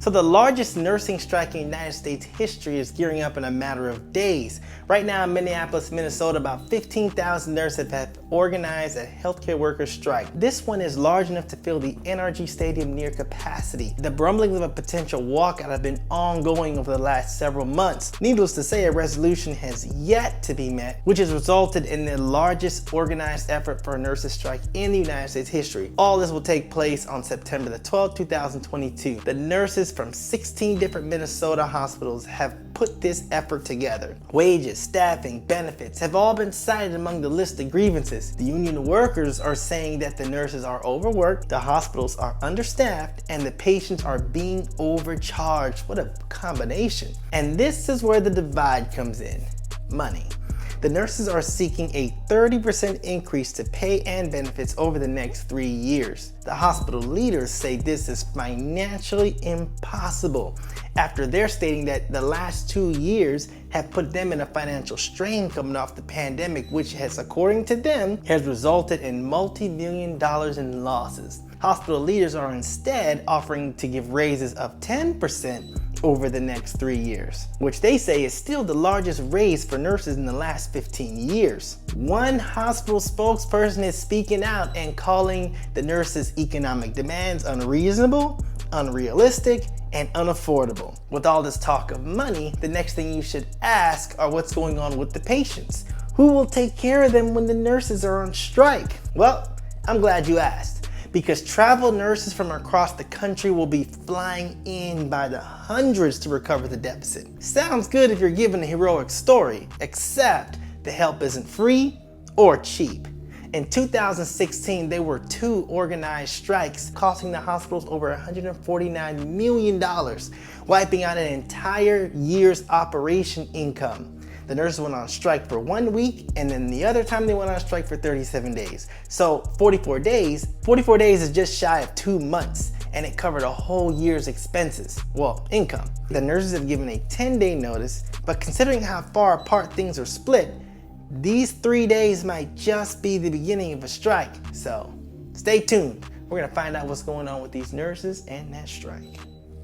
So the largest nursing strike in United States history is gearing up in a matter of days. Right now in Minneapolis, Minnesota, about 15,000 nurses have organized a healthcare workers strike. This one is large enough to fill the NRG Stadium near capacity. The rumblings of a potential walkout have been ongoing over the last several months. Needless to say, a resolution has yet to be met, which has resulted in the largest organized effort for a nurses strike in the United States history. All this will take place on September the 12th, 2022. The nurses from 16 different Minnesota hospitals have put this effort together. Wages, staffing, benefits have all been cited among the list of grievances. The union workers are saying that the nurses are overworked, the hospitals are understaffed, and the patients are being overcharged. What a combination. And this is where the divide comes in: money. The nurses are seeking a 30% increase to pay and benefits over the next 3 years. The hospital leaders say this is financially impossible after they're stating that the last 2 years have put them in a financial strain coming off the pandemic, which has, according to them, has resulted in multi-million dollars in losses. Hospital leaders are instead offering to give raises of 10% over the next 3 years, which they say is still the largest raise for nurses in the last 15 years. One hospital spokesperson is speaking out and calling the nurses' economic demands unreasonable, unrealistic, and unaffordable. With all this talk of money, the next thing you should ask are what's going on with the patients. Who will take care of them when the nurses are on strike? Well, I'm glad you asked, because travel nurses from across the country will be flying in by the hundreds to recover the deficit. Sounds good if you're given a heroic story, except the help isn't free or cheap. In 2016, there were 2 organized strikes costing the hospitals over $149 million, wiping out an entire year's operation income. The nurses went on strike for 1 week, and then the other time they went on strike for 37 days. So 44 days is just shy of 2 months, and it covered a whole year's expenses, well, income. The nurses have given a 10-day notice, but considering how far apart things are split, these 3 days might just be the beginning of a strike. So stay tuned. We're gonna find out what's going on with these nurses and that strike.